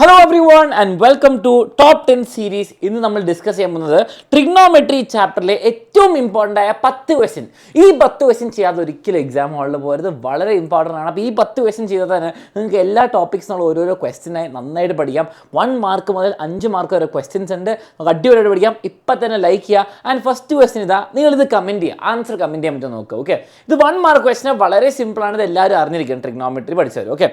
Hello everyone and welcome to Top 10 series. ഇന്ന് നമ്മൾ discuss ചെയ്യാൻ പോകുന്നത് ട്രിഗ്നോമെട്രി ചാപ്റ്ററിലെ ഏറ്റവും ഇമ്പോർട്ടൻ്റ് ആയ 10 ക്വസ്റ്റ്യൻ. ഈ 10 ക്വസ്റ്റ്യൻ ചെയ്യാതെ ഒരിക്കലും എക്സാം ഹാളിൽ പോയത് വളരെ ഇമ്പോർട്ടൻ്റ് ആണ്. അപ്പോൾ ഈ 10 ക്വസ്റ്റ്യൻ ചെയ്താൽ തന്നെ നിങ്ങൾക്ക് എല്ലാ ടോപ്പിക്സിനുള്ള ഓരോരോ ക്വസ്റ്റ്യനായി നന്നായിട്ട് പഠിക്കാം. 1 മാർക്ക് മുതൽ 5 മാർക്ക് വരെ ക്വസ്റ്റ്യൻസ് ഉണ്ട്. നമുക്ക് അടിപൊളിയായിട്ട് പഠിക്കാം. ഇപ്പം തന്നെ ലൈക്ക് ചെയ്യുക. ആൻഡ് ഫസ്റ്റ് ക്വസ്റ്റ്യൻ ഇതാ, നിങ്ങളിത് കമൻറ്റ് ചെയ്യുക, ആൻസർ കമൻറ്റ് ചെയ്യാൻ പറ്റുമോ നോക്കുക. ഓക്കെ, ഇത് 1 മാർക്ക് ക്വസ്റ്റ്യൻ വളരെ സിമ്പിളാണ്. ഇത് എല്ലാവരും അറിഞ്ഞിരിക്കണം, ട്രിഗ്നോമെട്രി പഠിച്ചവർ. Okay,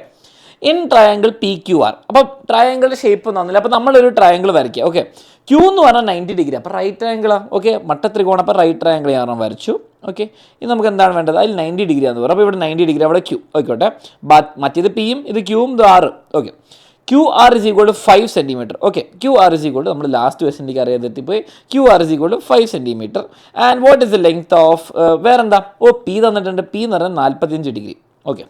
in triangle P Q R. അപ്പോൾ ട്രയാങ്കിളിൻ്റെ ഷേപ്പ് ഒന്നുമില്ല. അപ്പോൾ നമ്മളൊരു ട്രയാങ്കിൾ വരയ്ക്കുക. ഓക്കെ, ക്യൂ എന്ന് പറഞ്ഞാൽ 90 ഡിഗ്രി. അപ്പോൾ റൈറ്റ് ട്രയാങ്കിളാണ്. ഓക്കെ, മട്ടത്രികോണം. അപ്പോൾ റൈറ്റ് ട്രയാങ്കിൾ ഞാൻ വരച്ചു. ഓക്കെ, ഇനി നമുക്ക് എന്താണ് വേണ്ടത്? അതിൽ 90 ഡിഗ്രി ആണെന്ന് പറയും. അപ്പോൾ ഇവിടെ 90 ഡിഗ്രി, അവിടെ ക്യൂ. ഓയിക്കോട്ടെ, മറ്റേത് പിയും ഇത് ക്യൂവും ഇത് ആറ്. Okay, Q R is equal to 5 centimetre. Okay, Q R is equal to നമ്മൾ ലാസ്റ്റ് ക്വസ്റ്റ്യനിലേക്ക് അറിയാതെത്തിപ്പോയി. Q R is equal to 5 centimetre. And what is the length of വേറെന്താ? പി തന്നിട്ടുണ്ട്. പി എന്ന് പറഞ്ഞാൽ 45 ഡിഗ്രി. ഓക്കെ,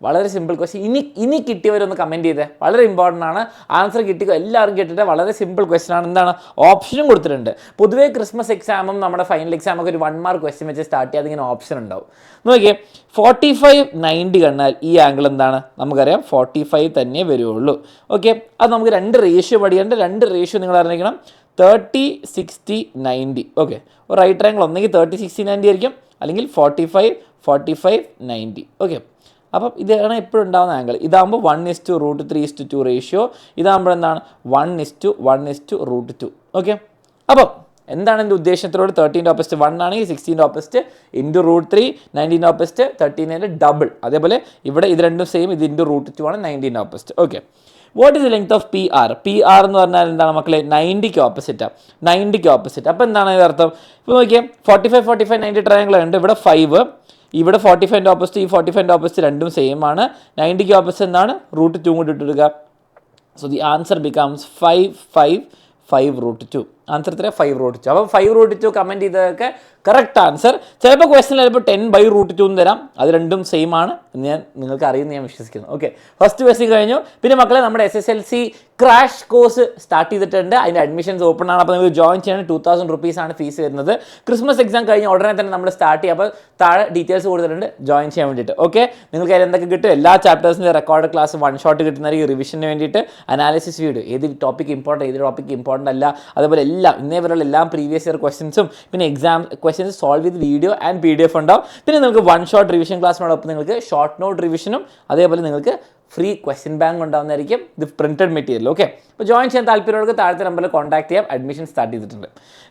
വളരെ സിമ്പിൾ ക്വസ്റ്റ്യൻ. ഇനി കിട്ടിയവരൊന്ന് കമൻറ്റ് ചെയ്തേ, വളരെ ഇമ്പോർട്ടൻ്റ് ആണ്. ആൻസർ കിട്ടിയോ എല്ലാവരും കേട്ടിട്ട് വളരെ സിമ്പിൾ ക്വസ്റ്റ്യൻ ആണ്. എന്താണ് ഓപ്ഷനും കൊടുത്തിട്ടുണ്ട്. പൊതുവേ ക്രിസ്മസ് എക്സാമും നമ്മുടെ ഫൈനൽ എക്സാമൊക്കെ ഒരു 1 മാർക്ക് ക്വസ്റ്റ്യൻ വെച്ച് സ്റ്റാർട്ട് ചെയ്യാതെ ഇങ്ങനെ ഓപ്ഷൻ ഉണ്ടാവും. നോക്കിയേ, 45-90 കണ്ടാൽ ഈ ആംഗിൾ എന്താണ്? നമുക്കറിയാം 45 തന്നെ വരുള്ളൂ. ഓക്കെ, അത് നമുക്ക് 2 റേഷ്യോ പഠിക്കേണ്ട. 2 റേഷ്യോ നിങ്ങൾ അറിഞ്ഞിരിക്കണം, 30-60-90. ഓക്കെ, ഒരു റൈറ്റ് ട്രയാങ്കിൾ ഒന്നെങ്കിൽ 30-60-90 ആയിരിക്കും, അല്ലെങ്കിൽ 45-45-90. ഓക്കെ, അപ്പം ഇതാണ് എപ്പോഴും ഉണ്ടാകുന്ന ആംഗിൾ. ഇതാകുമ്പോൾ 1:√3:2 റേഷ്യോ. ഇതാകുമ്പോൾ എന്താണ്? 1:1:√2. ഓക്കെ, അപ്പം എന്താണ് എൻ്റെ ഉദ്ദേശത്തിലൂടെ? 13ൻ്റെ ഓപ്പോസിറ്റ് 1 ആണെങ്കിൽ 16ൻ്റെ ഓപ്പോസിറ്റ് √3, 19ൻ്റെ ഓപ്പോസിറ്റ് 13ൻ്റെ ഡബിൾ. അതേപോലെ ഇവിടെ ഇത് രണ്ടും സെയിം, ഇത് √2 ആണ് 19ൻ്റെ opposite. Okay, what is the length of P R? P R എന്ന് പറഞ്ഞാൽ എന്താണ് മക്കളെ? 90ക്ക് ഓപ്പോസിറ്റാണ്. 90ക്ക് ഓപ്പോസിറ്റ്. അപ്പോൾ എന്താണ് ഇതിൻ്റെ അർത്ഥം? ഇപ്പോൾ നോക്കിയാൽ 45-45-90 ട്രയാങ്കിൾ ഉണ്ട്. ഇവിടെ 5, ഇവിടെ 45ൻ്റെ ഓപ്പോസിറ്റ്, ഈ 45ൻ്റെ ഓപ്പോസിറ്റ് രണ്ടും സെയിം ആണ്. 90ക്ക് ഓപ്പോസിറ്റ് എന്താണ്? √2 കൂടി ഇട്ടെടുക്കുക. So the answer becomes 5 answer എത്ര? 5 അപ്പോൾ 5 കമൻറ്റ് ചെയ്തതൊക്കെ കറക്റ്റ് ആൻസർ. ചിലപ്പോൾ ക്വസ്റ്റ്യൻ ചിലപ്പോൾ 10/√2 എന്ന് തരാം. അത് രണ്ടും സെയിം ആണ് എന്ന് നിങ്ങൾക്ക് അറിയുമെന്ന് ഞാൻ വിശ്വസിക്കുന്നു. ഓക്കെ, ഫസ്റ്റ് ക്വസ്റ്റ്യൻ കഴിഞ്ഞു. പിന്നെ മക്കളെ, നമ്മുടെ SSLC ക്രാഷ് കോഴ്സ് സ്റ്റാർട്ട് ചെയ്തിട്ടുണ്ട്. അതിൻ്റെ അഡ്മിഷൻസ് ഓപ്പൺ ആണ്. അപ്പോൾ നിങ്ങൾക്ക് ജോയിൻ ചെയ്യാൻ 2000 റുപ്പീസാണ് ഫീസ് വരുന്നത്. ക്രിസ്മസ് എക്സാം കഴിഞ്ഞ ഉടനെ തന്നെ നമ്മൾ സ്റ്റാർട്ട് ചെയ്യുക. അപ്പോൾ താഴെ ഡീറ്റെയിൽസ് കൊടുത്തിട്ടുണ്ട് ജോയിൻ ചെയ്യാൻ വേണ്ടിയിട്ട്. ഓക്കെ, നിങ്ങൾക്ക് അതിൽ എന്തൊക്കെ കിട്ടും? എല്ലാ ചാപ്റ്റേഴ്സിൻ്റെ റെക്കോർഡ് ക്ലാസ് 1 ഷോട്ട് കിട്ടുന്നതായിരിക്കും. റിവിഷന് വേണ്ടിയിട്ട് അനാലിസിസ് വീഡിയോ, ഏത് ടോപ്പിക് ഇമ്പോർട്ടൻ്റ്, ഏത് ടോപ്പിക് ഇമ്പോർട്ടൻ്റ് അല്ല, അതുപോലെ എല്ലാം ഇന്നേ വരെയുള്ള എല്ലാം പ്രീവിയസ് ഇയർ ക്വസ്റ്റ്യൻസും പിന്നെ എക്സാം ക്വസ്റ്റ്യൻസ് സോൾവ് ചെയ്ത് വീഡിയോ ആൻഡ് PDF ഉണ്ടാവും. പിന്നെ നിങ്ങൾക്ക് 1 ഷോട്ട് റിവിഷൻ ക്ലാസ്സിനോടൊപ്പം നിങ്ങൾക്ക് ഷോർട്ട് നോട്ട് റിവിഷനും അതേപോലെ നിങ്ങൾക്ക് ഫ്രീ ക്വസ്റ്റ്യൻ ബാങ്ക് ഉണ്ടാവുന്നതായിരിക്കും. ഇത് പ്രിൻറ്റഡ് മെറ്റീരിയൽ. ഓക്കെ, അപ്പോൾ ജോയിൻ ചെയ്യാൻ താല്പര്യമുള്ളവർക്ക് താഴത്തെ നമ്പറിൽ കോൺടാക്ട് ചെയ്യാം. അഡ്മിഷൻ സ്റ്റാർട്ട് ചെയ്തിട്ടുണ്ട്.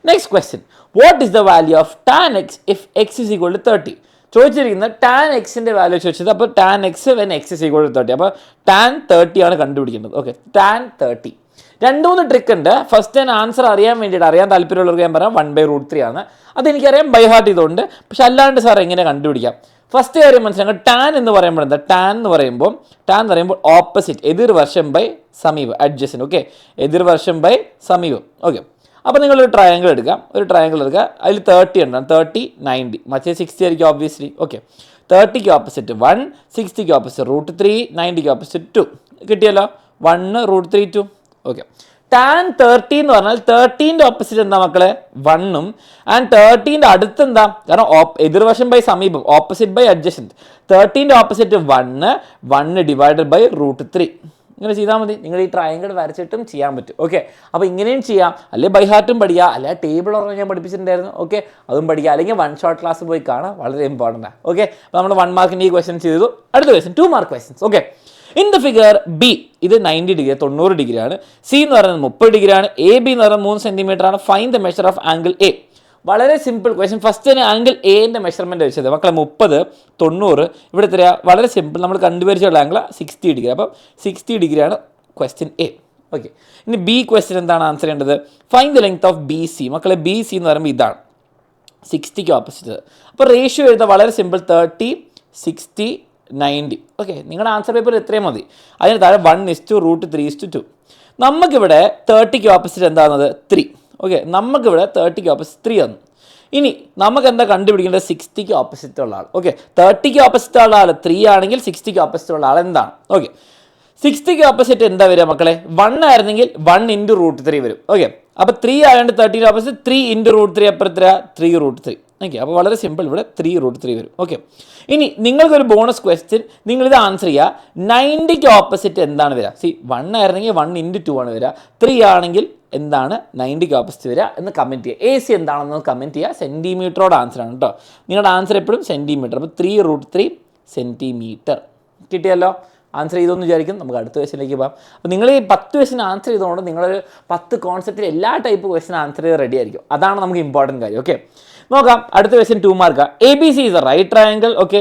Next question, what is the value of tan x if x is equal to 30? ചോദിച്ചിരിക്കുന്നത് tan x-ൻ്റെ വാല്യൂ ചോദിച്ചത്. അപ്പോൾ tan x when x is equal to 30. അപ്പോൾ tan 30 ആണ് കണ്ടുപിടിക്കേണ്ടത്. Okay, tan 30. 2-3 ട്രിക്ക് ഉണ്ട്. ഫസ്റ്റ് ഞാൻ ആൻസർ അറിയാൻ വേണ്ടിയിട്ട്, അറിയാൻ താല്പര്യമുള്ളവർക്ക് ഞാൻ പറയാം 1/√3 ആണ്. അതെനിക്കറിയാം, ബൈ ഹാർട്ട് ചെയ്തുകൊണ്ട്. പക്ഷെ അല്ലാണ്ട് സാർ എങ്ങനെ കണ്ടുപിടിക്കാം? ഫസ്റ്റ് കാര്യം മനസ്സിലാക്കുക, ടാൻ എന്ന് പറയുമ്പോൾ എന്താ? ടാൻ എന്ന് പറയുമ്പോൾ ഓപ്പോസിറ്റ്, എതിർവർഷം ബൈ സമീപം, അഡ്ജസൻറ്റ്. ഓക്കെ, എതിർവർഷം ബൈ സമീപം. ഓക്കെ, അപ്പോൾ നിങ്ങളൊരു ട്രയാങ്കിൾ എടുക്കുക. അതിൽ 30 ഉണ്ടാകും. 30-90, മറ്റേ 60 ആയിരിക്കും ഓബ്വിയസ്ലി. ഓക്കെ, 30ക്ക് ഓപ്പോസിറ്റ് 1, 60ക്ക് ഓപ്പോസിറ്റ് √3, 90ക്ക് ഓപ്പോസിറ്റ് 2. കിട്ടിയല്ലോ, 1 √3 2. ഓക്കെ, tan 30 എന്ന് പറഞ്ഞാൽ 13ൻ്റെ ഓപ്പോസിറ്റ് എന്താ മക്കളെ? 1ഉം ആൻഡ് 13ൻ്റെ അടുത്ത് എന്താ? കാരണം എതിർവശം ബൈ സമീപം, ഓപ്പോസിറ്റ് ബൈ അഡ്ജസൻറ്റ്. 13ൻ്റെ ഓപ്പോസിറ്റ് 1 ഡിവൈഡഡ് ബൈ √3. ഇങ്ങനെ ചെയ്താൽ മതി. നിങ്ങൾ ഈ ട്രയാങ്കിൾ വരച്ചിട്ടും ചെയ്യാൻ പറ്റും. ഓക്കെ, അപ്പോൾ ഇങ്ങനെയും ചെയ്യാം. അല്ലെങ്കിൽ ബൈ ഹാർട്ടും പഠിക്കുക, അല്ലെങ്കിൽ ടേബിൾ ഓർമ്മ ഞാൻ പഠിപ്പിച്ചിട്ടുണ്ടായിരുന്നു. ഓക്കെ, അതും പഠിക്കുക. അല്ലെങ്കിൽ 1 ഷോട്ട് ക്ലാസ് പോയി കാണാം, വളരെ ഇമ്പോർട്ടൻ്റ് ആണ്. ഓക്കെ, അപ്പോൾ നമ്മൾ 1 മാർക്കിൻ്റെ ഈ ക്വസ്റ്റ്യൻസ് ചെയ്തു. അടുത്ത question 2 mark questions. Okay, in the figure B, ഇത് 90 ഡിഗ്രി 90 ഡിഗ്രിയാണ്. സി എന്ന് പറയുന്നത് 30 ഡിഗ്രിയാണ്. AB എന്ന് പറയുന്നത് 3 സെൻറ്റിമീറ്റർ ആണ്. Find the measure of angle A. വളരെ സിമ്പിൾ ക്വസ്റ്റ്യൻ. ഫസ്റ്റ് തന്നെ ആംഗിൾ എൻ്റെ മെഷർമെൻറ്റ് വെച്ചത് മക്കളെ 30, 90. ഇവിടെ എത്രയാ? വളരെ സിമ്പിൾ, നമ്മൾ കണ്ടുപിടിച്ചുള്ള ആംഗിൾ 60 ഡിഗ്രി. അപ്പം 60 ഡിഗ്രിയാണ് ക്വസ്റ്റ്യൻ എ. ഓക്കെ, ഇനി ബി ക്വസ്റ്റ്യൻ എന്താണ് ആൻസർ ചെയ്യേണ്ടത്? Find the length of BC. മക്കളെ BC എന്ന് പറയുമ്പോൾ ഇതാണ് 60ക്ക് ഓപ്പോസിറ്റ്. അപ്പോൾ റേഷ്യോ എഴുതാൻ വളരെ സിമ്പിൾ, 30-60-90. ഓക്കെ, നിങ്ങളുടെ ആൻസർ പേപ്പർ എത്രയും മതി. അതിന് താഴെ 1:√3:2. നമുക്കിവിടെ 30ക്ക് ഓപ്പോസിറ്റ് എന്താണെന്നത്? 3. ഓക്കെ, നമുക്കിവിടെ 30ക്ക് ഓപ്പോസിറ്റ് 3 ആണ്. ഇനി നമുക്ക് എന്താ കണ്ടുപിടിക്കേണ്ടത്? 60ക്ക് ഓപ്പോസിറ്റ് ഉള്ള ആൾ. ഓക്കെ, 30ക്ക് ഓപ്പോസിറ്റ് ഉള്ള ആൾ 3 ആണെങ്കിൽ 60ക്ക് ഓപ്പോസിറ്റ് ഉള്ള ആൾ എന്താണ്? ഓക്കെ, 60ക്ക് ഓപ്പോസിറ്റ് എന്താ വരിക മക്കളെ? 1 ആയിരുന്നെങ്കിൽ 1 × √3 വരും. ഓക്കെ, അപ്പോൾ 3 ആയതുകൊണ്ട് 30ൻ്റെ ഓപ്പോസിറ്റ് 3 × √3 അപ്പോൾ എത്ര? 3 √3. ഓക്കെ. അപ്പോൾ വളരെ സിമ്പിൾ, ഇവിടെ 3√3 വരും. ഓക്കെ. ഇനി നിങ്ങൾക്കൊരു ബോണസ് ക്വസ്റ്റ്യൻ, നിങ്ങളിത് ആൻസർ ചെയ്യുക. 90ക്ക് ഓപ്പോസിറ്റ് എന്താണ് വരിക? 1 ആയിരുന്നെങ്കിൽ 1 × 2 ആണ് വരിക. 3 ആണെങ്കിൽ എന്താണ് 90ക്ക് ഓപ്പോസിറ്റ് വരിക എന്ന് കമൻറ്റ് ചെയ്യുക. AC എന്താണെന്ന് കമൻറ്റ് ചെയ്യുക. സെൻറ്റിമീറ്ററോട് ആൻസർ ആണ് കേട്ടോ. നിങ്ങളുടെ ആൻസർ എപ്പോഴും സെൻറ്റിമീറ്റർ. അപ്പോൾ 3√3 സെൻറ്റിമീറ്റർ. കിട്ടിയല്ലോ? ആൻസർ ചെയ്തോന്ന് വിചാരിക്കും. നമുക്ക് അടുത്ത ക്വസ്റ്റ്യനിലേക്ക് പോകാം. അപ്പോൾ നിങ്ങൾ ഈ 10 ക്വസ്റ്റ്യൻ ആൻസർ ചെയ്തുകൊണ്ട് നിങ്ങളൊരു 10 കോൺസെപ്റ്റിൽ എല്ലാ ടൈപ്പ് ക്വസ്റ്റ്യൻ ആൻസർ ചെയ്ത് റെഡി ആയിരിക്കും. അതാണ് നമുക്ക് ഇമ്പോർട്ടൻറ്റ് കാര്യം. ഓക്കെ, നോക്കാം. അടുത്ത ക്വസ്റ്റ്യൻ 2 മാർക്കാണ്. ABC is a right triangle. Okay,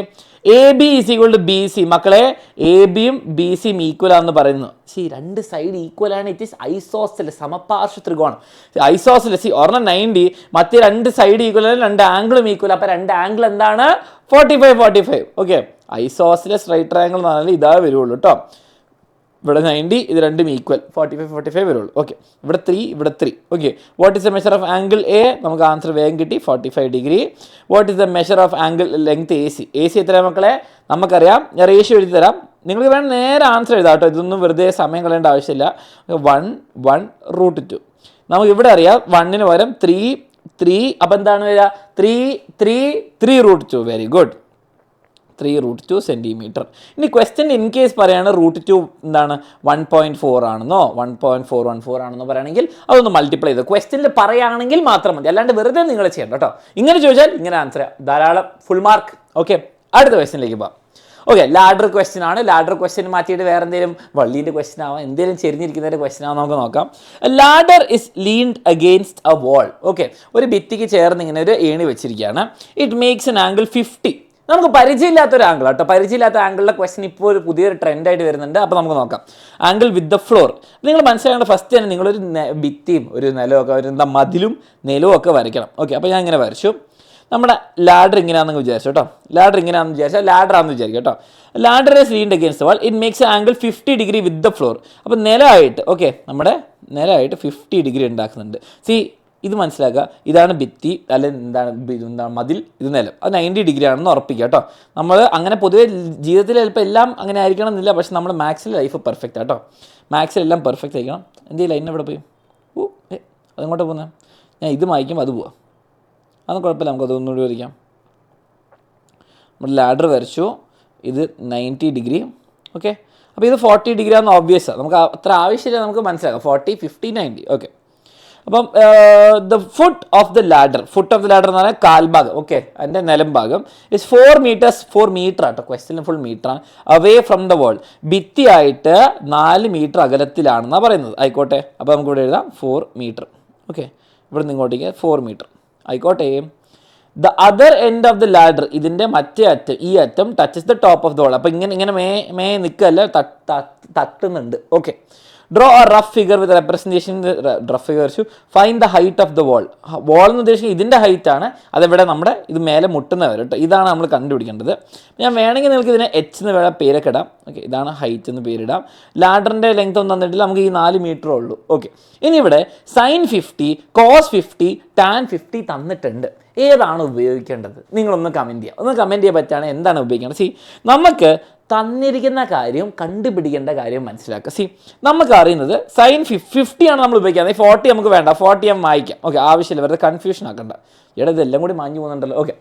AB = BC. മക്കളെ, AB-യും BC-യും ഈക്വൽ ആണെന്ന് പറയുന്നു. രണ്ട് സൈഡ് ഈക്വൽ ആണ്. ഇറ്റ് ഈസ് ഐസോസെലസ്, സമപാർശ്വ ത്രികോണം. ഐസോസെലസ് ഒരെണ്ണം 90, മറ്റേ 2 സൈഡ് ഈക്വൽ ആണ്, 2 ആംഗിളും ഈക്വൽ. അപ്പോൾ 2 ആംഗിൾ എന്താണ്? 45. ഓക്കെ, ഐസോസെലസ് റൈറ്റ് ട്രയാങ്കിൾ എന്ന് പറഞ്ഞാൽ ഇതാ വരുള്ളൂ കേട്ടോ. ഇവിടെ 90, ഇത് രണ്ടും ഈക്വൽ, 45 വരുള്ളൂ. ഓക്കെ, ഇവിടെ 3, ഇവിടെ 3. Okay, what is the measure of angle A? നമുക്ക് ആൻസർ വേഗം കിട്ടി, 45 degree. What is the measure of angle length AC? AC എത്രയാണ് മക്കളെ? നമുക്കറിയാം. ഞാൻ റേഷ്യോ എഴുതി തരാം, നിങ്ങൾക്ക് വേണം നേരെ ആൻസർ എഴുതാം കേട്ടോ. ഇതൊന്നും വെറുതെ സമയം കളയേണ്ട ആവശ്യമില്ല. 1/√2. നമുക്ക് ഇവിടെ അറിയാം 1-ന് പകരം 3. അപ്പം എന്താണ് വരിക? 3√2. Very good, 3√2 centimetre. ഇനി ക്വസ്റ്റ്യൻ ഇൻ കേസ് പറയുകയാണ് √2 എന്താണ് 1.4 ആണെന്നോ 1.414 ആണെന്നോ പറയുകയാണെങ്കിൽ അതൊന്ന് മൾട്ടിപ്ലൈ ചെയ്ത് ക്വസ്റ്റ്യനിൽ പറയുകയാണെങ്കിൽ മാത്രം മതി, അല്ലാണ്ട് വെറുതെ നിങ്ങൾ ചെയ്യണ്ട കേട്ടോ. ഇങ്ങനെ ചോദിച്ചാൽ ഇങ്ങനെ ആൻസർ ചെയ്യാം, ധാരാളം, ഫുൾ മാർക്ക്. ഓക്കെ, അടുത്ത ക്വസ്റ്റ്യനിലേക്ക് പോകാം. ഓക്കെ, ലാഡർ ക്വസ്റ്റ്യൻ ആണ്. ലാഡർ ക്വസ്റ്റ്യൻ മാറ്റിയിട്ട് വേറെ എന്തെങ്കിലും വള്ളീൻ്റെ ക്വസ്റ്റ്യൻ ആവാം, എന്തെങ്കിലും ചെരിഞ്ഞിരിക്കുന്നതിൻ്റെ ക്വസ്റ്റ്യൻ ആവാം. നമുക്ക് നോക്കാം. Ladder is leaned against A wall. Okay, ഒരു ഭിത്തിക്ക് ചേർന്ന് ഇങ്ങനെ ഒരു ഏണി വെച്ചിരിക്കുകയാണ്. It makes N angle 50. നമുക്ക് പരിചയമില്ലാത്തൊരു ആംഗിൾ കേട്ടോ. പരിചയമില്ലാത്ത ആംഗിളിലെ ക്വസ്റ്റ്യൻ ഇപ്പോൾ ഒരു പുതിയൊരു ട്രെൻഡായിട്ട് വരുന്നുണ്ട്. അപ്പോൾ നമുക്ക് നോക്കാം. Angle with the floor. നിങ്ങൾ മനസ്സിലാക്കേണ്ട ഫസ്റ്റ് തന്നെ നിങ്ങളൊരു ഭിത്തിയും ഒരു നിലമൊക്കെ, ഒരു എന്താ മതിലും നിലവും ഒക്കെ വരയ്ക്കണം. ഓക്കെ, അപ്പോൾ ഞാൻ ഇങ്ങനെ വരച്ചു. നമ്മുടെ ലാഡർ ഇങ്ങനെയാണെന്ന് വിചാരിച്ചു കേട്ടോ. ലാഡർ ഇങ്ങനെയാണെന്ന് വിചാരിച്ചാൽ ലാഡറാണെന്ന് വിചാരിക്കും കേട്ടോ. Ladder is leaned against wall. It makes angle 50 degree with the floor. അപ്പോൾ നിലമായിട്ട്, ഓക്കെ, നമ്മുടെ നിലമായിട്ട് 50 ഡിഗ്രി ഉണ്ടാക്കുന്നുണ്ട്. ഇത് മനസ്സിലാക്കുക, ഇതാണ് ഭിത്തി, അല്ലെങ്കിൽ എന്താണ് മതിൽ, ഇത് നിലം. അത് 90 ഡിഗ്രി ആണെന്ന് ഉറപ്പിക്കുക കേട്ടോ. നമ്മൾ അങ്ങനെ പൊതുവേ ജീവിതത്തിൽ ചിലപ്പോൾ എല്ലാം അങ്ങനെ ആയിരിക്കണം എന്നില്ല, പക്ഷെ നമ്മുടെ മാത്സിൽ ലൈഫ് പെർഫെക്റ്റ് ആട്ടോ. മാത്സിലെല്ലാം പെർഫെക്റ്റ് ആയിരിക്കണം. എന്ത് ലൈൻ എവിടെ പോയി? അതങ്ങോട്ട് പോകുന്നത്, ഞാൻ ഇത് വായിക്കുമ്പോൾ അത് പോവാം, അതൊന്നും കുഴപ്പമില്ല. നമുക്ക് അതൊന്നുകൂടി വരയ്ക്കാം. നമ്മൾ ലാഡർ വരച്ചു, ഇത് 90 ഡിഗ്രി. ഓക്കെ, അപ്പോൾ ഇത് 40 ഡിഗ്രി ആണെന്ന് ഓബ്വിയസാണ്, നമുക്ക് അത്ര ആവശ്യമില്ല, നമുക്ക് മനസ്സിലാക്കാം. 40, 50, 90. ഓക്കെ, അപ്പം the foot of the ladder എന്ന് പറഞ്ഞാൽ കാൽഭാഗം. ഓക്കെ, അതിൻ്റെ നിലം ഭാഗം ഇസ് 4 meters. 4 മീറ്റർ ആട്ടോ, ക്വസ്റ്റ്യൻ ഫുൾ മീറ്ററാണ്. അവേ ഫ്രം ദ വാൾ, ഭിത്തിയായിട്ട് 4 മീറ്റർ അകലത്തിലാണെന്നാണ് പറയുന്നത്. ആയിക്കോട്ടെ, അപ്പോൾ നമുക്ക് ഇവിടെ എഴുതാം 4 മീറ്റർ. ഓക്കെ, ഇവിടെ നിന്ന് ഇങ്ങോട്ടേക്ക് 4 മീറ്റർ ആയിക്കോട്ടെ. The other end of the ladder, ഇതിൻ്റെ മറ്റേ അറ്റം, ഈ അറ്റം touches the top of the wall. അപ്പോൾ ഇങ്ങനെ മേ നിൽക്കല്ല, തട്ടുന്നുണ്ട്. Okay, draw a rough figure with representation. Rough figure to find the height of the wall. Wall എന്ന് ഉദ്ദേശിക്കുന്നത് ഇതിൻ്റെ ഹൈറ്റാണ്, അതെവിടെ നമ്മുടെ ഇത് മേലെ മുട്ടുന്നവർ കേട്ടോ. ഇതാണ് നമ്മൾ കണ്ടുപിടിക്കേണ്ടത്. ഞാൻ വേണമെങ്കിൽ നിങ്ങൾക്ക് ഇതിനെ H എന്ന് വേണം പേരൊക്കെ ഇടാം. ഓക്കെ, ഇതാണ് ഹൈറ്റ് എന്ന് പേരിടാം. ലാഡറിൻ്റെ ലെങ്ത് ഒന്നും തന്നിട്ടില്ല, നമുക്ക് ഈ 4 മീറ്ററേ ഉള്ളൂ. ഓക്കെ, ഇനി ഇവിടെ sin 50, cos 50, tan 50 തന്നിട്ടുണ്ട്. ഏതാണ് ഉപയോഗിക്കേണ്ടത്? നിങ്ങളൊന്ന് കമൻറ്റ് ചെയ്യുക. ഒന്ന് കമൻറ്റ് ചെയ്യാൻ പറ്റുകയാണ് എന്താണ് ഉപയോഗിക്കേണ്ടത്. നമുക്ക് തന്നിരിക്കുന്ന കാര്യം കണ്ടുപിടിക്കേണ്ട കാര്യം മനസ്സിലാക്കുക. നമുക്ക് അറിയുന്നത് sin 50 ആണ് നമ്മൾ ഉപയോഗിക്കുന്നത്. 40 നമുക്ക് വേണ്ട, 40 ഞാൻ വായിക്കാം. ഓക്കെ, ആവശ്യമില്ല, വെറുതെ കൺഫ്യൂഷൻ ആക്കണ്ട. ഇതെല്ലാം കൂടി മാഞ്ഞു പോകുന്നുണ്ടല്ലോ. ഓക്കെ,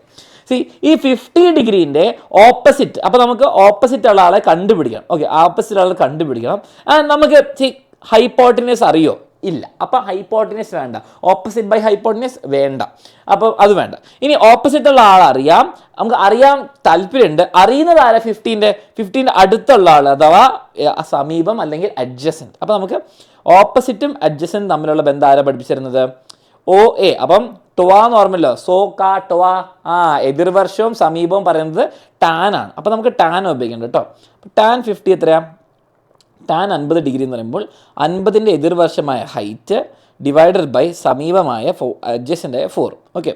ഈ 50 ഡിഗ്രീൻ്റെ ഓപ്പോസിറ്റ്, അപ്പോൾ നമുക്ക് ഓപ്പോസിറ്റ് ഉള്ള ആളെ കണ്ടുപിടിക്കണം. ഓക്കെ, ഓപ്പോസിറ്റ് ആളെ കണ്ടുപിടിക്കണം. നമുക്ക് ഹൈപ്പോട്ടിനസ് അറിയോ? ഇല്ല, അപ്പം ഹൈപ്പോട്ടിനസ് വേണ്ട. ഓപ്പോസിറ്റ് ബൈ ഹൈപ്പോട്ടിനസ് വേണ്ട, അപ്പം അത് വേണ്ട. ഇനി ഓപ്പോസിറ്റ് ഉള്ള ആളറിയാം, നമുക്ക് അറിയാൻ താല്പര്യമുണ്ട്. അറിയുന്നത് ആരാ? 50ൻ്റെ അടുത്തുള്ള ആൾ, അഥവാ സമീപം അല്ലെങ്കിൽ അഡ്ജസൻറ്റ്. അപ്പം നമുക്ക് ഓപ്പോസിറ്റും അഡ്ജസൻറ്റും തമ്മിലുള്ള ബന്ധം ആരാ പഠിപ്പിച്ചിരുന്നത്? OA. അപ്പം ടൊവ എന്ന് ഓർമ്മല്ലോ, ടൊവ. എതിർവർഷവും സമീപവും പറയുന്നത് ടാൻ ആണ്. അപ്പം നമുക്ക് ടാൻ ഉപയോഗിക്കേണ്ട കേട്ടോ. ടാൻ 50 എത്രയാണ്? ടാൻ 50 ഡിഗ്രി എന്ന് പറയുമ്പോൾ 50ൻ്റെ എതിർവർഷമായ ഹൈറ്റ് ഡിവൈഡഡ് ബൈ സമീപമായ അഡ്ജസൻ്റായ 4. ഓക്കെ,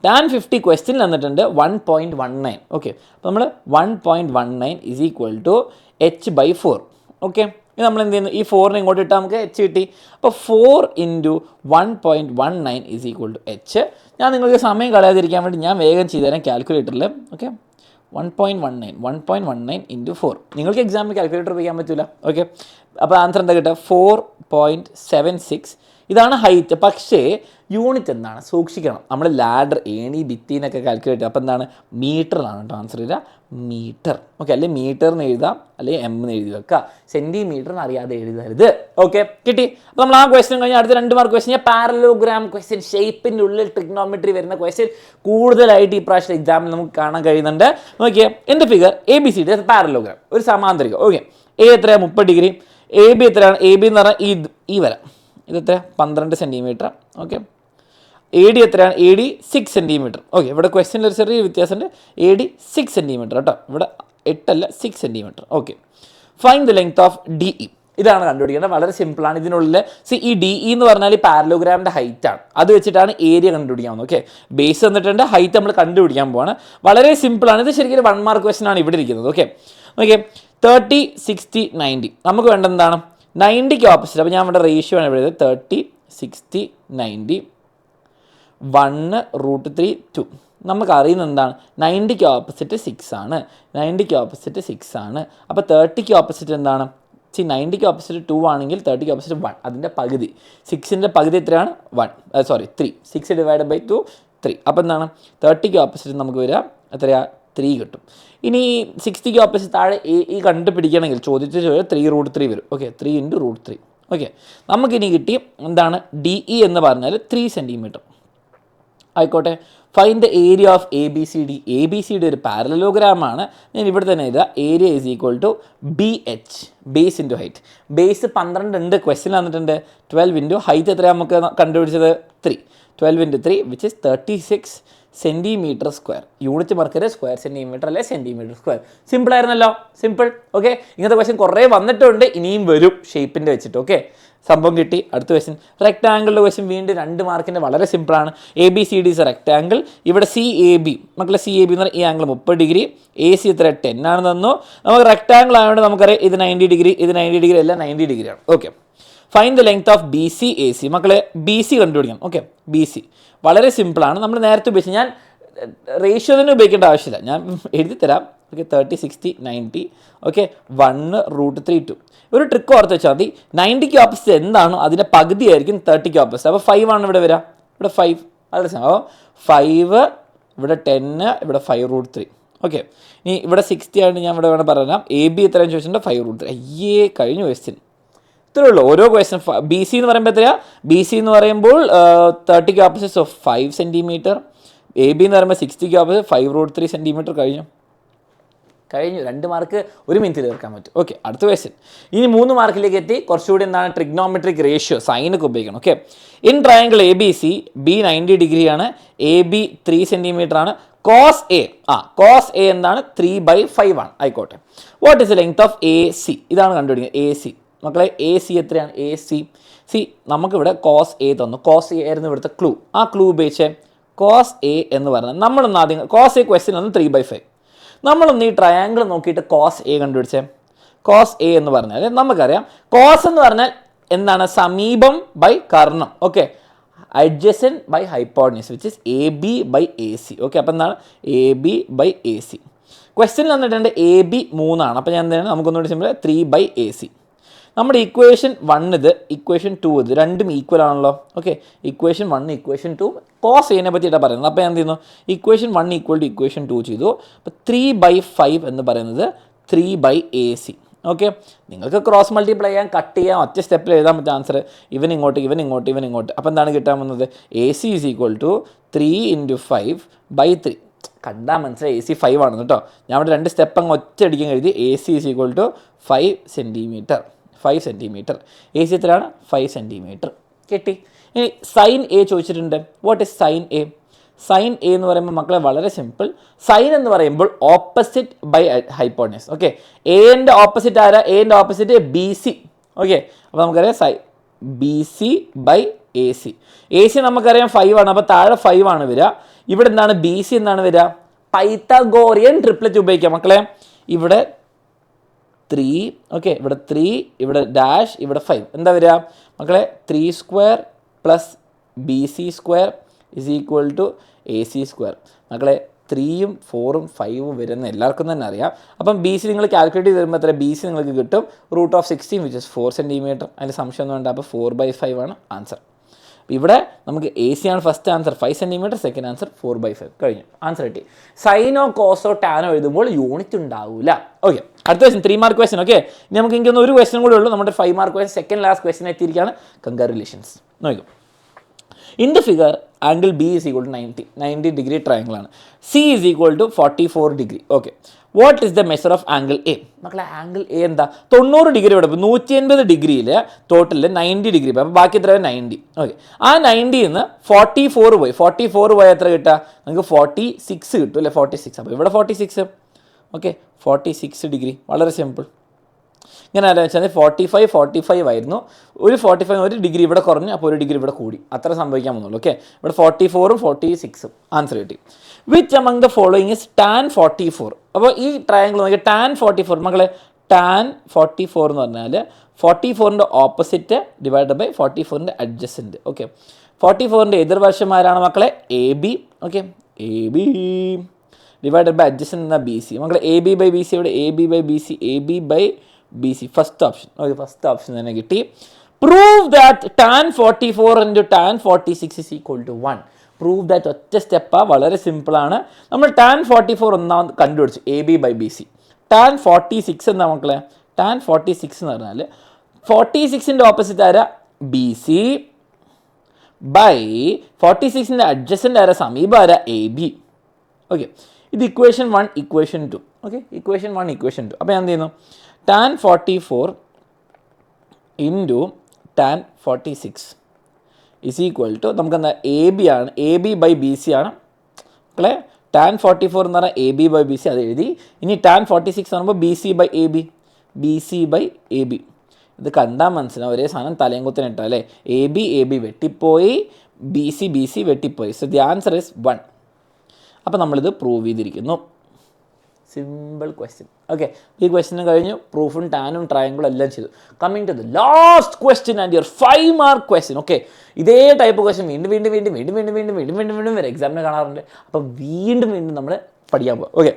ടാൻ 50 ക്വസ്റ്റ്യൻ തന്നിട്ടുണ്ട് 1.19. ഓക്കെ, അപ്പോൾ നമ്മൾ 1.19 is equal to H/4. Okay, ഇത് നമ്മൾ എന്ത് ചെയ്യുന്നു? ഈ 4നെ ഇങ്ങോട്ട് ഇട്ടാൽ നമുക്ക് H കിട്ടി. അപ്പോൾ 4 × 1.19 ഈസ് ഈക്വൽ ടു H. ഞാൻ നിങ്ങൾക്ക് സമയം കളയാതിരിക്കാൻ വേണ്ടി ഞാൻ വേഗം ചെയ്തുതരാം കാൽക്കുലേറ്ററിൽ. ഓക്കെ, 1.19 × 4. നിങ്ങൾക്ക് എക്സാമിന് കാൽക്കുലേറ്റർ ഉപയോഗിക്കാൻ പറ്റില്ല. ഓക്കെ, അപ്പോൾ ആൻസർ എന്താ കിട്ടുക? 4.76 ഇതാണ് ഹൈറ്റ്. പക്ഷേ യൂണിറ്റ് എന്താണ് സൂക്ഷിക്കണം. നമ്മൾ ലാഡർ ഏണി ഭിത്തി എന്നൊക്കെ കാൽക്കുലേറ്റ്. അപ്പോൾ എന്താണ് മീറ്ററിലാണ് കേട്ടോ ആൻസർ വരിക, മീറ്റർ. ഓക്കെ, അല്ലെങ്കിൽ മീറ്ററിന് എഴുതാം, അല്ലെങ്കിൽ എം എന്ന് എഴുതി വെക്കുക. സെൻറ്റിമീറ്ററിന് അറിയാതെ എഴുതരുത്. ഓക്കെ, കിട്ടി. അപ്പോൾ നമ്മൾ ആ ക്വസ്റ്റ്യൻ കഴിഞ്ഞാൽ അടുത്ത 2 മാർക്ക് ക്വസ്റ്റ്യൻ പാരലോഗ്രാം ക്വസ്റ്റ്യൻ, ഷേപ്പിൻ്റെ ഉള്ളിൽ ട്രിഗ്നോമെട്രി വരുന്ന ക്വസ്റ്റ്യൻ കൂടുതലായിട്ട് ഈ പ്രാവശ്യം എക്സാമിൽ നമുക്ക് കാണാൻ കഴിയുന്നുണ്ട്. നോക്കിയേ, എൻ്റെ ഫിഗർ ABCD പാരലോഗ്രാം, ഒരു സമാന്തരികം. ഓക്കെ, A എത്രയാണ് 30 ഡിഗ്രി, AB എത്രയാണ്, AB എന്ന് പറഞ്ഞാൽ ഈ വര ഇത് എത്ര 12 സെൻറ്റിമീറ്റർ. ഓക്കെ, AD എത്രയാണ്, AD 6 സെൻറ്റിമീറ്റർ. ഓക്കെ, ഇവിടെ ക്വസ്റ്റ്യനിൽ ഒരു ചെറിയ വ്യത്യാസമുണ്ട്, AD 6 സെൻറ്റിമീറ്റർ കേട്ടോ, ഇവിടെ 8 അല്ല 6 centimetre. Okay, find the length of DE. ഇതാണ് കണ്ടുപിടിക്കേണ്ടത്, വളരെ സിമ്പിളാണ്. ഇതിനുള്ളിൽ ഈ DE എന്ന് പറഞ്ഞാൽ ഈ പാരലോഗ്രാമിൻ്റെ ഹൈറ്റ് ആണ്, അത് വെച്ചിട്ടാണ് ഏരിയ കണ്ടുപിടിക്കാവുന്നത്. ഓക്കെ, ബേസ് തന്നിട്ടുണ്ട്, ഹൈറ്റ് നമ്മൾ കണ്ടുപിടിക്കാൻ പോവാണ്. വളരെ സിമ്പിളാണ്. ഇത് ശരിക്കും 1 മാർക്ക് ക്വസ്റ്റ്യൻ ആണ് ഇവിടെ ഇരിക്കുന്നത്. ഓക്കെ, 30, 60, 90. നമുക്ക് വേണ്ട എന്താണ് 90ക്ക് ഓപ്പോസിറ്റ്. അപ്പോൾ ഞാൻ ഇവിടെ റേഷ്യോ ആണ് ഇവിടെ 30, 60, 90, 1√3, 2. നമുക്ക് അറിയുന്നത് എന്താണ് 90ക്ക് ഓപ്പോസിറ്റ് 6 ആണ്, 90ക്ക് ഓപ്പോസിറ്റ് 6 ആണ്. അപ്പോൾ 30ക്ക് ഓപ്പോസിറ്റ് എന്താണ്, 90ക്ക് ഓപ്പോസിറ്റ് 2 ആണെങ്കിൽ 30ക്ക് ഓപ്പോസിറ്റ് 1, അതിൻ്റെ പകുതി. 6ൻ്റെ പകുതി എത്രയാണ് 3. 6 ഡിവൈഡ് ബൈ 2 3. അപ്പോൾ എന്താണ് 30ക്ക് ഓപ്പോസിറ്റ് നമുക്ക് വരിക എത്രയാണ് 3 കിട്ടും. ഇനി 60ക്ക് ഓപ്പോസിറ്റ് താഴെ ഈ കണ്ടുപിടിക്കണമെങ്കിൽ ചോദിച്ച 3√3 വരും. ഓക്കെ, 3 × √3. ഓക്കെ, നമുക്കിനി കിട്ടി എന്താണ് DE എന്ന് പറഞ്ഞാൽ 3 സെൻറ്റിമീറ്റർ ആയിക്കോട്ടെ. Find the area of ABCD. ABCD ഒരു പാരലോഗ്രാമാണ്. ഞാൻ ഇവിടെ തന്നെ എഴുതുക, area is equal to BH, base into height. Base 12 ഉണ്ട്, ക്വസ്റ്റ്യൻ വന്നിട്ടുണ്ട്. 12 ഇൻറ്റു ഹൈറ്റ് എത്രയാണ് നമുക്ക് കണ്ടുപിടിച്ചത് 3. 12 × 3 which is 36 centimetre square. Unit മറക്കരുത്, സ്ക്വയർ സെൻറ്റിമീറ്റർ അല്ലെ സെൻറ്റിമീറ്റർ സ്ക്വയർ. സിമ്പിൾ ആയിരുന്നല്ലോ, സിമ്പിൾ. ഓക്കെ, ഇങ്ങനത്തെ ക്വസ്റ്റ്യൻ കുറേ വന്നിട്ടുണ്ട്, ഇനിയും വരും ഷേപ്പിൻ്റെ വെച്ചിട്ട്. ഓക്കെ, സംഭവം കിട്ടി. അടുത്ത ക്വസ്റ്റ്യൻ റെക്ടാങ്കിളിൻ്റെ ക്വസ്റ്റ്യൻ, വീണ്ടും 2 മാർക്കിൻ്റെ വളരെ സിമ്പിളാണ്. ABCD is rectangle. ഇവിടെ CAB, മക്കളെ CAB എന്ന് പറഞ്ഞാൽ ഈ ആംഗിൾ 30 ഡിഗ്രി, AC എത്ര 10 ആണ് തന്നു. നമുക്ക് റെക്ടാങ്കിൾ ആയതുകൊണ്ട് നമുക്കറിയാം ഇത് 90 ഡിഗ്രി, ഇത് 90 ഡിഗ്രി എല്ലാം 90 ഡിഗ്രിയാണ്. Okay, find the length of BC AC. മക്കളെ BC കണ്ടുപിടിക്കണം. ഓക്കെ, BC വളരെ സിമ്പിളാണ്. നമ്മൾ നേരത്തെ ഉപയോഗിച്ച്, ഞാൻ റേഷ്യോ തന്നെ ഉപയോഗിക്കേണ്ട ആവശ്യമില്ല, ഞാൻ എഴുതി തരാം. ഓക്കെ, 30, 60, 90. ഓക്കെ, 1√3, 2. ഒരു ട്രിക്ക് ഓർത്ത് വെച്ചാൽ മതി, 90ക്ക് ഓപ്പോസിറ്റ് എന്താണോ അതിൻ്റെ പകുതി ആയിരിക്കും 30ക്ക് ഓപ്പോസിറ്റ്. അപ്പോൾ 5 ആണ് ഇവിടെ വരിക, ഇവിടെ 5. വളരെ അപ്പോൾ 5, ഇവിടെ 10, ഇവിടെ 5√3. ഓക്കെ, ഇനി ഇവിടെ 60 ആയിട്ട് ഞാൻ ഇവിടെ വേണം പറയാം. AB എത്രയാണെന്ന് ചോദിച്ചിട്ടുണ്ട് 5√3. അയ്യേ, കഴിഞ്ഞു ക്വസ്റ്റ്യൻ. ഇത്രയേ ഉള്ളൂ. ഓരോ ക്വസ്റ്റ്യൻ BC എന്ന് പറയുമ്പോൾ എത്രയാണ്, BC എന്ന് പറയുമ്പോൾ 30ക്ക് ഓപ്പോസിറ്റ് ഓഫ് 5 സെൻറ്റിമീറ്റർ. AB എന്ന് പറയുമ്പോൾ 60ക്ക് ഓപ്പോസിറ്റ് 5√3 സെൻറ്റിമീറ്റർ. കഴിഞ്ഞു 2 മാർക്ക് 1 മിനിറ്റിൽ തീർക്കാൻ പറ്റും. ഓക്കെ, അടുത്ത ക്വസ്റ്റ്യൻ. ഇനി 3 മാർക്കിലേക്ക് എത്തി. കുറച്ചുകൂടി എന്താണ് ട്രിഗ്നോമെട്രിക് റേഷ്യോ, സൈനൊക്കെ ഉപയോഗിക്കണം. Okay, in triangle ABC, B 90 ഡിഗ്രിയാണ്, AB 3 സെൻറ്റിമീറ്റർ ആണ്. cos A എന്താണ് 3/5 ആണ്. ആയിക്കോട്ടെ, what is the length of AC? ഇതാണ് കണ്ടുപിടിക്കുന്നത്. AC മക്കളെ, AC എത്രയാണ്? AC നമുക്കിവിടെ cos A തന്നു. cos A ആയിരുന്നു ഇവിടുത്തെ ക്ലൂ. ആ ക്ലൂ ഉപയോഗിച്ച് cos A എന്ന് പറഞ്ഞാൽ നമ്മളൊന്ന് ആദ്യം cos A ക്വസ്റ്റ്യൻ ഒന്ന് 3/5. നമ്മളൊന്ന് ഈ ട്രയാങ്കിൾ നോക്കിയിട്ട് cos A കണ്ടുപിടിച്ചേ. cos A എന്ന് പറഞ്ഞാൽ നമുക്കറിയാം, cos എന്ന് പറഞ്ഞാൽ എന്താണ്, സമീപം ബൈ കർണം. Okay, adjacent by hypotenuse which is AB/AC. Okay, അപ്പോൾ എന്താണ് AB/AC. ക്വസ്റ്റ്യനിൽ വന്നിട്ടുണ്ട് AB 3 ആണ്. അപ്പോൾ ഞാൻ എന്താണ്, നമുക്കൊന്നുകൂടി സിമ്പിൾ 3/AC. നമ്മുടെ ഇക്വേഷൻ 1 ഇത്, ഇക്വേഷൻ 2 ഇത്, രണ്ടും ഈക്വൽ ആണല്ലോ. Okay, equation 1 equation 2 cos A നെ പറ്റിയിട്ടാണ് പറയുന്നത്. അപ്പോൾ ഞാൻ എന്ത് ചെയ്യുന്നു, ഇക്വേഷൻ 1 ഈക്വൽ ടു ഇക്വേഷൻ 2 ചെയ്തു. അപ്പോൾ 3/5 എന്ന് പറയുന്നത് 3/AC. ഓക്കെ, നിങ്ങൾക്ക് ക്രോസ് മൾട്ടിപ്ലൈ ചെയ്യാൻ, കട്ട് ചെയ്യാൻ, ഒറ്റ സ്റ്റെപ്പിൽ എഴുതാൻ പറ്റുന്ന ആൻസർ ഇവൻ ഇങ്ങോട്ട്. അപ്പോൾ എന്താണ് കിട്ടാൻ പോകുന്നത്, AC ഈസ് ഈക്വൽ ടു 3 × 5/3. കണ്ടാൽ മനസ്സിലായി AC 5 ആണ് കേട്ടോ. ഞാൻ ഇവിടെ 2 സ്റ്റെപ്പ് അങ്ങ് ഒറ്റ അടിക്കാൻ കരുതി. AC is equal to 5 centimetre. AC എത്രയാണ് 5 സെൻറ്റിമീറ്റർ. കിട്ടി. ഇനി സൈൻ A ചോദിച്ചിട്ടുണ്ട്. What is sine A? Sine A എന്ന് പറയുമ്പോൾ മക്കളെ വളരെ സിമ്പിൾ. സൈൻ എന്ന് പറയുമ്പോൾ ഓപ്പോസിറ്റ് ബൈ ഹൈപ്പോട്ടനസ്. ഓക്കെ, എൻ്റെ ഓപ്പോസിറ്റ് ആരാ? എൻ്റെ ഓപ്പോസിറ്റ് BC. ഓക്കെ, അപ്പോൾ നമുക്കറിയാം BC/AC. AC നമുക്കറിയാം 5 ആണ്. അപ്പോൾ താഴെ 5 ആണ് വരിക. ഇവിടെ എന്താണ് BC എന്നാണ് വരിക. പൈത്തഗോറിയൻ ട്രിപ്ലറ്റ് ഉപയോഗിക്കാം മക്കളെ. ഇവിടെ 3, ഓക്കെ, ഇവിടെ 3, ഇവിടെ ഡാഷ്, ഇവിടെ 5. എന്താ വരിക മക്കളെ? 3² + BC² is equal to AC². മക്കളെ 3ഉം 4ഉം 5ഉം വരുന്ന എല്ലാവർക്കും തന്നെ അറിയാം. അപ്പം BC നിങ്ങൾ കാൽക്കുലേറ്റ് ചെയ്ത് തരുമ്പോൾ എത്ര BC നിങ്ങൾക്ക് കിട്ടും? √16 വിച്ച് ഇസ് 4 സെൻറ്റിമീറ്റർ. അതിൻ്റെ സംശയമൊന്നും വേണ്ട. അപ്പോൾ 4/5 ആണ് ആൻസർ. ഇവിടെ നമുക്ക് എ സി ആണ് first answer 5 centimetre, second answer 4/5 കഴിഞ്ഞു. ആൻസർ കിട്ടി. സൈനോ കോസോ ടാനോ എഴുതുമ്പോൾ യൂണിറ്റ് ഉണ്ടാവില്ല. ഓക്കെ, അടുത്ത ക്വസ്റ്റൻ 3 മാർക്ക് ക്വസ്റ്റൻ. ഓക്കെ, ഇനി നമുക്ക് എനിക്കൊന്ന് ഒരു ക്വസ്റ്റൻ കൂടെ ഉള്ളൂ. നമ്മുടെ 5 mark question second last question എത്തിയിരിക്കുകയാണ്. കൺഗ്രാജുലേഷൻസ്. നോക്കും, in the figure angle B is equal to 90 degree triangle ആണ്. C is equal to 44 degree. Okay, what is the measure of angle A? മക്കളെ ആംഗിൾ എ എന്താ? 90 degree ഇവിടെ, 180 ഡിഗ്രിയിൽ ടോട്ടലിൽ 90 degree പോയി, അപ്പോൾ ബാക്കി എത്ര? 90. ഓക്കെ, ആ 90ൽ നിന്ന് 44 പോയി. 44 പോയാൽ എത്ര കിട്ടുക? നമുക്ക് 46 കിട്ടും അല്ലേ? 46. അപ്പോൾ ഇവിടെ 46. Okay, 46 degree. വളരെ സിമ്പിൾ. ഇങ്ങനെ ആലോചിച്ചാൽ 45 ആയിരുന്നു. ഒരു 45 ഒരു ഡിഗ്രി ഇവിടെ കുറഞ്ഞു, അപ്പോൾ ഒരു ഡിഗ്രി ഇവിടെ കൂടി. അത്ര സംഭവിക്കാൻ പോകുന്നുള്ളൂ. ഓക്കെ, ഇവിടെ 44ഉം 46ഉം ആൻസർ കിട്ടി. Which among the following is tan 44? അപ്പോൾ ഈ ട്രയാങ്കിൾ നോക്കിയാൽ tan 44, മക്കളെ tan 44 എന്ന് പറഞ്ഞാൽ 44ൻ്റെ ഓപ്പോസിറ്റ് ഡിവൈഡ് ബൈ 44ൻ്റെ അഡ്ജസൻറ്റ്. ഓക്കെ, 44ൻ്റെ എതിർവശമാരാണ് മക്കളെ A B. Okay, A B divide by adjacent എന്ന ബി സി. മക്കളെ A B by B C, ഇവിടെ A B by B C, A B by B C first option. Okay, first option തന്നെ കിട്ടി. Prove that tan 44 into tan 46 is equal to 1. Prove that ഒറ്റ സ്റ്റെപ്പാണ്, വളരെ സിമ്പിളാണ്. നമ്മൾ tan 44 ഒന്നാമത് കണ്ടുപിടിച്ചു, A B by B C. tan 46 എന്താ മക്കളെ? tan 46 എന്ന് പറഞ്ഞാൽ 46ൻ്റെ ഓപ്പോസിറ്റ് ആരാ? ബി സി ബൈ 46ൻ്റെ അഡ്ജസൻ്റ് ആരാ? സമീപം ആരാ? A B. ഓക്കെ, ഇത് equation 1 equation 2. Okay, equation 1 equation 2. അപ്പോൾ ഞാൻ എന്ത് ചെയ്യുന്നു? tan 44 into tan 46 is equal to നമുക്കെന്താ? എ ബി ആണ്, A B by B C ആണ് മക്കളെ. tan 44 എന്ന് പറഞ്ഞാൽ A B by B C, അത് എഴുതി. ഇനി tan 46 എന്ന് പറയുമ്പോൾ B C by A B, B C by A B. ഇത് കണ്ടാൽ മനസ്സിലാവും, ഒരേ സാധനം തലയും കുത്തിനിട്ടാൽ അല്ലേ? എ ബി വെട്ടിപ്പോയി, ബി സി വെട്ടിപ്പോയി. So the answer is 1. അപ്പോൾ നമ്മളിത് പ്രൂവ് ചെയ്തിരിക്കുന്നു. Simple question. ഓക്കെ, ഈ ക്വസ്റ്റ്യൻ കഴിഞ്ഞു. പ്രൂഫും ടാനും ട്രയാങ്കിളും എല്ലാം ചെയ്തു. Coming to the last question and your 5 mark question. Okay, ഇതേ ടൈപ്പ് ക്വസ്റ്റ്യൻ വീണ്ടും വരെ എക്സാമിന് കാണാറുണ്ട്. അപ്പോൾ വീണ്ടും നമ്മൾ പഠിക്കാൻ പോകും. ഓക്കെ,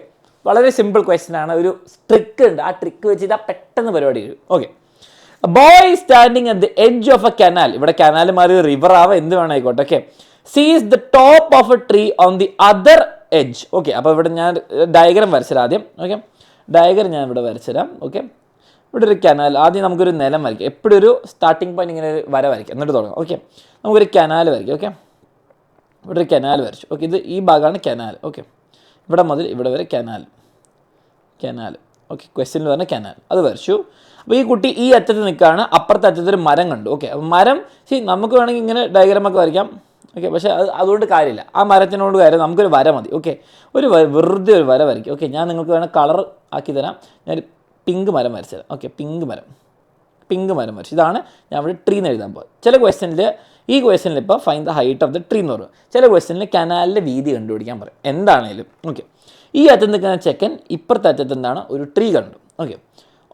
വളരെ സിമ്പിൾ ക്വസ്റ്റ്യൻ ആണ്. ഒരു ട്രിക്ക് ഉണ്ട്, ആ ട്രിക്ക് വെച്ചിട്ട് പെട്ടെന്ന് പരിപാടി കഴിയും. Okay, boy standing at the edge of A canal. ഇവിടെ കനാൽ മാറി റിവർ ആവാം, എന്ത് വേണം ആയിക്കോട്ടെ. ഓക്കെ, സീസ് the top of A tree on the other edge. Okay, അപ്പോൾ ഇവിടെ ഞാൻ ഡയഗ്രാം വരച്ചുതരാം ആദ്യം. ഓക്കെ, ഡയഗ്രാം ഞാൻ ഇവിടെ വരച്ചുതരാം. ഓക്കെ, ഇവിടെ ഒരു കനാൽ. ആദ്യം നമുക്കൊരു നിലം വരയ്ക്കാം. എപ്പോഴും ഒരു സ്റ്റാർട്ടിംഗ് പോയിന്റ് ഇങ്ങനെ ഒരു വര വരയ്ക്കാം, എന്നിട്ട് തുടങ്ങാം. ഓക്കെ, നമുക്കൊരു കനാൽ വരയ്ക്കാം. ഓക്കെ, ഇവിടെ ഒരു കനാൽ വരച്ചു. ഓക്കെ, ഇത് ഈ ഭാഗമാണ് കനാൽ. ഓക്കെ, ഇവിടെ മുതൽ ഇവിടെ വരെ കനാൽ. ഓക്കെ, ക്വസ്റ്റ്യനിൽ പറഞ്ഞ കനാൽ അത് വരച്ചു. അപ്പോൾ ഈ കുട്ടി ഈ അറ്റത്ത് നിൽക്കുകയാണ്, അപ്പുറത്തെ അറ്റത്തൊരു മരം കണ്ടു. ഓക്കെ, അപ്പോൾ മരം നമുക്ക് വേണമെങ്കിൽ ഇങ്ങനെ ഡയഗ്രാമൊക്കെ വരയ്ക്കാം. ഓക്കെ, പക്ഷേ അതുകൊണ്ട് കാര്യമില്ല, ആ മരത്തിനോട് കാര്യം നമുക്കൊരു വര മതി. ഓക്കെ, വെറുതെ ഒരു വര വരയ്ക്കും. ഓക്കെ, ഞാൻ നിങ്ങൾക്ക് വേണം കളർ ആക്കി തരാം. ഞാൻ പിങ്ക് മരം വരച്ചു തരാം. ഓക്കെ, പിങ്ക് മരം വരച്ചു. ഇതാണ് ഞാൻ ഇവിടെ ട്രീ എന്ന് എഴുതാൻ പോകും. ചില ക്വസ്റ്റ്യനിൽ ഈ ക്വസ്റ്റ്യനിൽ ഇപ്പോൾ find the height of the tree എന്ന് പറയും. ചില ക്വസ്റ്റ്യനിൽ കനാലിൻ്റെ വീതി കണ്ടുപിടിക്കാൻ പറയും. എന്താണേലും ഓക്കെ, ഈ അറ്റത്ത് നിൽക്കുന്ന ചെക്കൻ ഇപ്പുറത്തെ അറ്റത്ത് എന്താണ്? ഒരു ട്രീ കണ്ടു. Okay,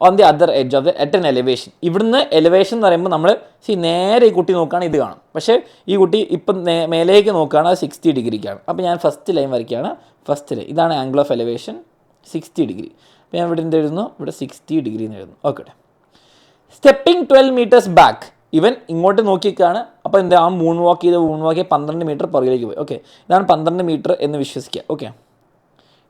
on the other edge of the at an elevation. ഇവിടുന്ന് എലിവേഷൻ എന്ന് പറയുമ്പോൾ നമ്മൾ നേരെ ഈ കുട്ടി നോക്കുകയാണ്, ഇത് കാണും. പക്ഷേ ഈ കുട്ടി ഇപ്പം മേലേക്ക് നോക്കുകയാണ്, അത് 60 ഡിഗ്രിക്കാണ്. അപ്പോൾ ഞാൻ ഫസ്റ്റ് ലൈൻ വരയ്ക്കുകയാണ്. ഫസ്റ്റ് ലൈൻ ഇതാണ് ആംഗിൾ ഓഫ് എലിവേഷൻ 60 ഡിഗ്രി. അപ്പോൾ ഞാൻ ഇവിടെ എന്ത് എഴുതുന്നു? ഇവിടെ 60 ഡിഗ്രി എന്ന് എഴുതുന്നു. Okay, stepping 12 metres back. ഇവൻ ഇങ്ങോട്ട് നോക്കിക്കാണ്. അപ്പോൾ എന്താ? ആ മൂൺ വാക്ക് ചെയ്ത് 12 മീറ്റർ പുറകിലേക്ക് പോയി. ഓക്കെ, ഇതാണ് 12 മീറ്റർ എന്ന് വിശ്വസിക്കുക. ഓക്കെ,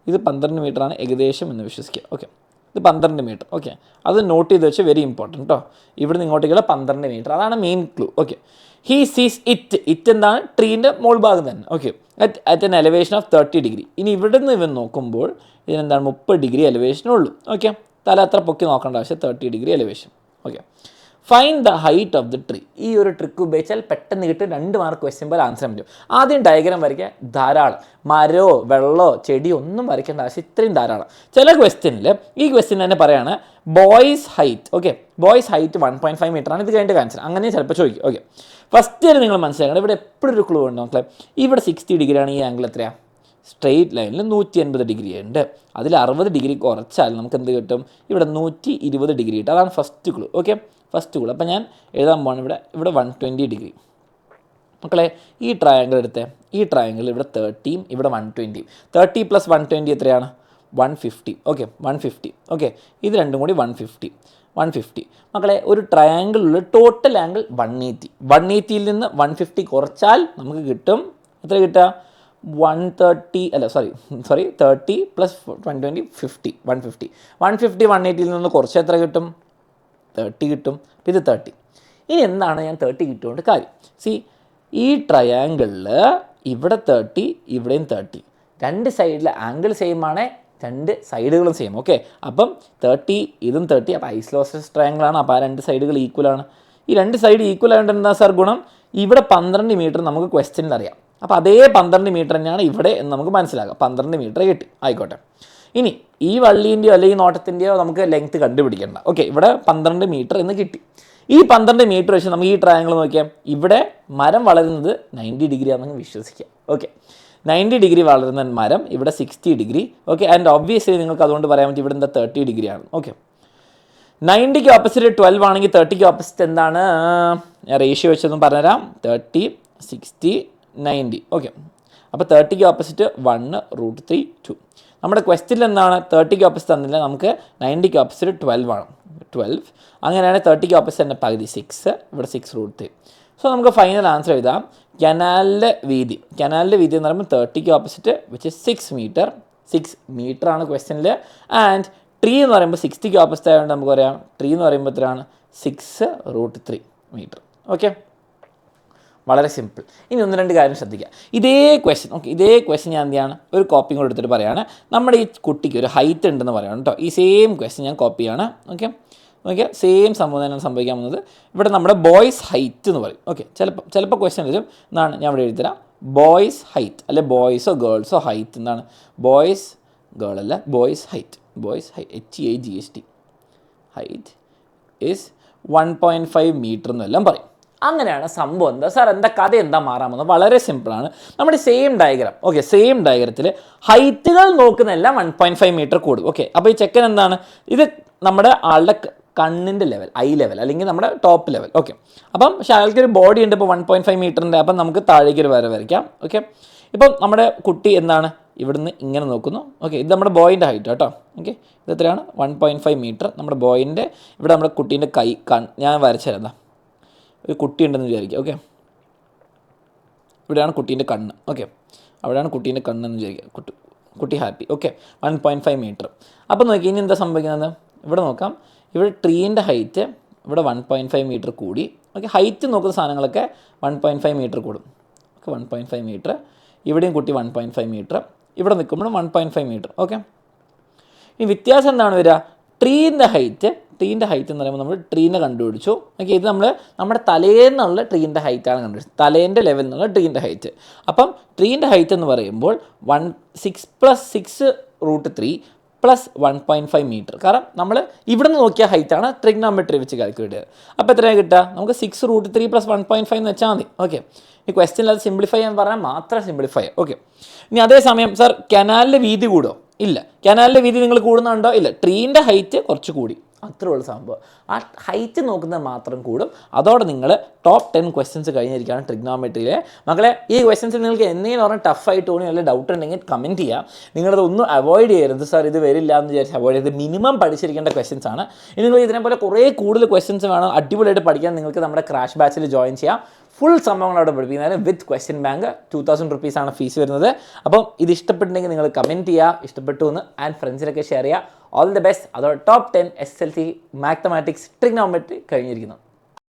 ഇത് 12 മീറ്ററാണ് ഏകദേശം എന്ന് വിശ്വസിക്കുക. ഓക്കെ, ഇത് 12 മീറ്റർ. ഓക്കെ, അത് നോട്ട് ചെയ്ത് വെച്ച് വെരി ഇമ്പോർട്ടൻറ്റ് കേട്ടോ. ഇവിടെ നിന്ന് ഇങ്ങോട്ടേക്കുള്ള 12 മീറ്റർ, അതാണ് മെയിൻ ക്ലൂ. ഓക്കെ, ഹീ സീസ് ഇറ്റ് എന്താണ്? ട്രീൻ്റെ മോൾ ഭാഗം തന്നെ. Okay, at an elevation of 30 degree. ഇനി ഇവിടെ നിന്ന് ഇവൻ നോക്കുമ്പോൾ ഇതിനെന്താണ്? 30 ഡിഗ്രി എലിവേഷനുള്ളൂ. ഓക്കെ, തല അത്ര പൊക്കി നോക്കേണ്ട ആവശ്യം, 30 degree elevation. Okay, find the height of the tree. ഈ ഒരു ട്രിക്ക് ഉപയോഗിച്ചാൽ പെട്ടെന്ന് കിട്ടും 2 മാർക്ക് ക്വസ്റ്റ്യൻ പോലെ ആൻസർ പറ്റും. ആദ്യം ഡയഗ്രാം വരയ്ക്കാൻ ധാരാളം, മരമോ വെള്ളമോ ചെടിയോ ഒന്നും വരയ്ക്കേണ്ട ആവശ്യം, ഇത്രയും ധാരാളം. ചില ക്വസ്റ്റ്യനിൽ ഈ ക്വസ്റ്റ്യൻ തന്നെ പറയാണ് boy's height. Okay, boy's height 1.5 metre ആണ്. ഇത് കഴിഞ്ഞിട്ട് ആൻസർ അങ്ങനെ ചിലപ്പോൾ ചോദിക്കും. ഓക്കെ, ഫസ്റ്റ് ഇയർ നിങ്ങൾ മനസ്സിലാക്കണം, ഇവിടെ എപ്പോഴും ഒരു ക്ലൂ ഉണ്ട് മക്കളെ. ഇവിടെ 60 ഡിഗ്രിയാണ്, ഈ ആംഗിൾ എത്രയാണ്? സ്ട്രെയിറ്റ് ലൈനിൽ 180 ഡിഗ്രി ഉണ്ട്. അതിൽ 60 ഡിഗ്രി കുറച്ചാൽ നമുക്ക് എന്ത് കിട്ടും? ഇവിടെ 120 ഡിഗ്രി കിട്ടും. അതാണ് first clue. Okay, first clue. അപ്പോൾ ഞാൻ എഴുതാൻ പോകണം ഇവിടെ 120 ഡിഗ്രി. മക്കളെ, ഈ ട്രയാങ്കിൾ എടുത്തേ. ഈ ട്രയാങ്കിൾ ഇവിടെ 30, ഇവിടെ 120. 30 + 120 എത്രയാണ്? 150. ഓക്കെ, 150. ഓക്കെ, ഇത് രണ്ടും കൂടി 150. 150. മക്കളെ ഒരു ട്രയാങ്കിളിൽ ടോട്ടൽ ആംഗിൾ 180. 180യിൽ നിന്ന് 150 കുറച്ചാൽ നമുക്ക് കിട്ടും എത്ര കിട്ടുക 130 അല്ല സോറി 30 പ്ലസ് 20 50 150. 180യിൽ നിന്ന് കുറച്ച് എത്ര കിട്ടും 30 കിട്ടും. ഇത് 30. ഇനി എന്താണ് ഞാൻ 30 കിട്ടുകൊണ്ട് കാര്യം? ഈ ട്രയാങ്കിളിൽ ഇവിടെ 30 ഇവിടെയും 30, രണ്ട് സൈഡിലെ ആംഗിൾ സെയിം ആണ്, രണ്ട് സൈഡുകളും സെയിം. ഓക്കെ, അപ്പം 30 ഇതും 30, അപ്പോൾ ഐസോസെലസ് ട്രയാങ്കിളാണ്, അപ്പോൾ ആ രണ്ട് സൈഡുകൾ ഈക്വലാണ്. ഈ രണ്ട് സൈഡ് ഈക്വൽ ആയതുകൊണ്ട് എന്താ സാർ ഗുണം? ഇവിടെ 12 മീറ്റർ നമുക്ക് ക്വസ്റ്റ്യനിൽ അറിയാം, അപ്പോൾ അതേ 12 മീറ്റർ തന്നെയാണ് ഇവിടെ എന്ന് നമുക്ക് മനസ്സിലാക്കാം. 12 മീറ്റർ കിട്ടി, ആയിക്കോട്ടെ. ഇനി ഈ വള്ളീൻ്റെയോ അല്ലെങ്കിൽ നോട്ടത്തിൻ്റെയോ നമുക്ക് ലെങ്ത്ത് കണ്ടുപിടിക്കേണ്ട. ഓക്കെ, ഇവിടെ 12 മീറ്റർ എന്ന് കിട്ടി. ഈ 12 മീറ്റർ വെച്ച് നമുക്ക് ഈ ട്രയാങ്കിൾ നോക്കിയാൽ ഇവിടെ മരം വളരുന്നത് 90 ഡിഗ്രി ആണെന്ന് വിശ്വസിക്കാം. ഓക്കെ, 90 ഡിഗ്രി വളരുന്ന മരം ഇവിടെ 60 ഡിഗ്രി. ഓക്കെ, ആൻഡ് ഒബ്വിയസ്ലി നിങ്ങൾക്ക് അതുകൊണ്ട് പറയാൻ പറ്റും ഇവിടെ എന്താ 30 ഡിഗ്രി ആണ്. ഓക്കെ, 90ക്ക് ഓപ്പോസിറ്റ് 12 ആണെങ്കിൽ 30ക്ക് ഓപ്പോസിറ്റ് എന്താണ്? ഞാൻ റേഷ്യോ വെച്ചൊന്നും പറഞ്ഞുതരാം. 30 60 90. ഓക്കെ, അപ്പോൾ 30ക്ക് ഓപ്പോസിറ്റ് 1√3 2. നമ്മുടെ ക്വസ്റ്റ്യനിൽ എന്താണ് 30ക്ക് ഓപ്പോസിറ്റ് തന്നില്ല, നമുക്ക് 90ക്ക് ഓപ്പോസിറ്റ് 12 ആണ്. 12 അങ്ങനെയാണെങ്കിൽ 30ക്ക് ഓപ്പോസിറ്റ് തന്നെ പകുതി 6, ഇവിടെ 6√3. സോ നമുക്ക് ഫൈനൽ ആൻസർ എഴുതാം. കനാലിൻ്റെ വീതി എന്ന് പറയുമ്പോൾ 30ക്ക് ഓപ്പോസിറ്റ് വിച്ച് ഇസ് 6 മീറ്റർ ആണ് ക്വസ്റ്റ്യനിൽ. ആൻഡ് ട്രീ എന്ന് പറയുമ്പോൾ 60ക്ക് ഓപ്പോസിറ്റ് ആയതുകൊണ്ട് നമുക്ക് പറയാം ട്രീ എന്ന് പറയുമ്പോൾ എത്രയാണ് 6√3 മീറ്റർ. ഓക്കെ, വളരെ സിമ്പിൾ. ഇനി ഒന്ന് രണ്ട് കാര്യം ശ്രദ്ധിക്കുക. ഇതേ ക്വസ്റ്റ്യൻ ഞാൻ എന്ത് ചെയ്യാണ് ഒരു കോപ്പിയും കൂടെ എടുത്തിട്ട് പറയുകയാണ്. നമ്മുടെ ഈ കുട്ടിക്ക് ഒരു ഹൈറ്റ് ഉണ്ടെന്ന് പറയണം കേട്ടോ. ഈ സെയിം ക്വസ്റ്റ്യൻ ഞാൻ കോപ്പി ചെയ്യാണ്. ഓക്കെ, സെയിം സംഭവം തന്നെയാണ് സംഭവിക്കാൻ പോകുന്നത്. ഇവിടെ നമ്മുടെ ബോയ്സ് ഹൈറ്റ് എന്ന് പറയും. ഓക്കെ, ചിലപ്പോൾ ക്വസ്റ്റ്യൻ വരും എന്നാണ് ഞാൻ ഇവിടെ എഴുതിത്തരാം. ബോയ്സ് ഹൈറ്റ് അല്ലെ ബോയ്സോ ഗേൾസോ ഹൈറ്റ് എന്താണ്? ബോയ്സ് ഗേൾ അല്ല, boy's height HAGST height is 1.5 metre എന്നെല്ലാം പറയും. അങ്ങനെയാണ് സംഭവം. എന്താ സാർ എന്താ കഥ എന്താ മാറാമെന്ന്? വളരെ സിമ്പിളാണ്. നമ്മുടെ സെയിം ഡയഗ്രാം. ഓക്കെ, സെയിം ഡയഗ്രത്തിൽ ഹൈറ്റുകൾ നോക്കുന്നതെല്ലാം 1.5 മീറ്റർ കൂടും. ഓക്കെ, അപ്പോൾ ഈ ചെക്കൻ എന്താണ്? ഇത് നമ്മുടെ ആളുടെ കണ്ണിൻ്റെ ലെവൽ, ഐ ലെവൽ അല്ലെങ്കിൽ നമ്മുടെ ടോപ്പ് ലെവൽ. ഓക്കെ, അപ്പം പക്ഷേ അയാൾക്കൊരു ബോഡി ഉണ്ട് ഇപ്പോൾ 1.5 മീറ്ററിൻ്റെ. അപ്പം നമുക്ക് താഴേക്ക് ഒരു വര വരയ്ക്കാം. ഓക്കെ, ഇപ്പം നമ്മുടെ കുട്ടി എന്താണ് ഇവിടുന്ന് ഇങ്ങനെ നോക്കുന്നു. ഓക്കെ, ഇത് നമ്മുടെ ബോയിൻ്റെ ഹൈറ്റ് കേട്ടോ. ഓക്കെ, ഇത് എത്രയാണ് 1.5 മീറ്റർ. നമ്മുടെ ബോയിൻ്റെ ഇവിടെ നമ്മുടെ കുട്ടീൻ്റെ ഞാൻ വരച്ചുതരാം. ഒരു കുട്ടി ഉണ്ടെന്ന് വിചാരിക്കുക. ഓക്കെ, ഇവിടെയാണ് കുട്ടീൻ്റെ കണ്ണ്. ഓക്കെ, അവിടെയാണ് കുട്ടീൻ്റെ കണ്ണെന്ന് വിചാരിക്കുക. കുട്ടി ഹാപ്പി. Okay, 1.5 metre. അപ്പോൾ നോക്കി ഇനി എന്താ സംഭവിക്കുന്നത്? ഇവിടെ നോക്കാം. ഇവിടെ ട്രീൻ്റെ ഹൈറ്റ് ഇവിടെ 1.5 മീറ്റർ കൂടി. ഓക്കെ, ഹൈറ്റ് നോക്കുന്ന സാധനങ്ങളൊക്കെ 1.5 മീറ്റർ കൂടും. Okay, 1.5 metre. ഇവിടെയും കുട്ടി 1.5 മീറ്റർ. ഇവിടെ നിൽക്കുമ്പോഴും 1.5 മീറ്റർ. ഓക്കെ, ഇനി വ്യത്യാസം എന്താണ് വരിക? ട്രീൻ്റെ ഹൈറ്റ് എന്ന് പറയുമ്പോൾ നമ്മൾ ട്രീനെ കണ്ടുപിടിച്ചു. ഓക്കെ, ഇത് നമ്മുടെ തലേന്നുള്ള ട്രീൻ്റെ ഹൈറ്റാണ് കണ്ടുപിടിച്ചത്. തലേൻ്റെ ലെവലിൽ നിന്നുള്ള ട്രീൻ്റെ ഹൈറ്റ്. അപ്പം ട്രീൻ്റെ ഹൈറ്റ് എന്ന് പറയുമ്പോൾ 6 + 6√3 + 1.5 മീറ്റർ. കാരണം നമ്മൾ ഇവിടെ നിന്ന് നോക്കിയ ഹൈറ്റാണ് ട്രിഗ്നോമെട്രി വെച്ച് കാൽക്കുലേറ്റ് ചെയ്തത്. അപ്പോൾ എത്രയാണ് കിട്ടുക? നമുക്ക് 6√3 + 1.5 എന്ന് വെച്ചാൽ മതി. ഓക്കെ, ഈ ക്വസ്റ്റ്യനിൽ അത് സിംപ്ലിഫൈ ചെയ്യാൻ പറഞ്ഞാൽ മാത്രം സിംപ്ലിഫൈ. ഓക്കെ, ഇനി അതേസമയം സാർ കനാലിൻ്റെ വീതി കൂടോ? ഇല്ല. കനാലിൻ്റെ വീതി നിങ്ങൾ കൂടുന്നുണ്ടോ? ഇല്ല. ട്രീൻ്റെ ഹൈറ്റ് കുറച്ച് കൂടി, അത്രേ ഉള്ള സംഭവം. ആ ഹൈറ്റ് നോക്കുന്നത് മാത്രം കൂടും. അതോടെ നിങ്ങൾ ടോപ്പ് 10 ക്വസ്റ്റ്യൻസ് കഴിഞ്ഞിരിക്കുകയാണ് ട്രിഗ്നോമെട്രിയിലെ. മക്കളെ, ഈ ക്വസ്റ്റ്യൻസ് നിങ്ങൾക്ക് എന്തെങ്കിലും പറഞ്ഞാൽ ടഫായിട്ട് തോന്നി അല്ലെങ്കിൽ ഡൗട്ട് ഉണ്ടെങ്കിൽ കമൻറ്റ് ചെയ്യാം. നിങ്ങളതൊന്നും അവോയ്ഡ് ചെയ്യരുത്. സാർ ഇത് വരില്ല എന്ന് വിചാരിച്ച് അവോയ്ഡ് ചെയ്ത് മിനിമം പഠിച്ചിരിക്കേണ്ട ക്വസ്റ്റ്യൻസ് ആണ്. ഇനി നിങ്ങൾ ഇതിനെപ്പോലെ കുറേ കൂടുതൽ ക്വസ്റ്റ്യൻസ് വേണം അടിപൊളിയായിട്ട് പഠിക്കാൻ, നിങ്ങൾക്ക് നമ്മുടെ ക്രാഷ് ബാച്ചിൽ ജോയിൻ ചെയ്യാം. ഫുൾ സംഭവങ്ങൾ അവിടെ പഠിപ്പിക്കുന്നതിന് വിത്ത് ക്വസ്റ്റ്യൻ ബാങ്ക്. 2000 റുപ്പീസാണ് ഫീസ് വരുന്നത്. അപ്പം ഇത് ഇഷ്ടപ്പെട്ടിട്ടുണ്ടെങ്കിൽ നിങ്ങൾ കമൻറ്റ് ചെയ്യുക, ഇഷ്ടപ്പെട്ടു എന്ന്, ആൻഡ് ഫ്രണ്ട്സിനൊക്കെ ഷെയർ ചെയ്യുക. All the best. അതോടെ ടോപ്പ് 10 SSLC മാത്തമാറ്റിക്സ് ട്രിഗ്നോമെട്രി കഴിഞ്ഞിരിക്കുന്നു.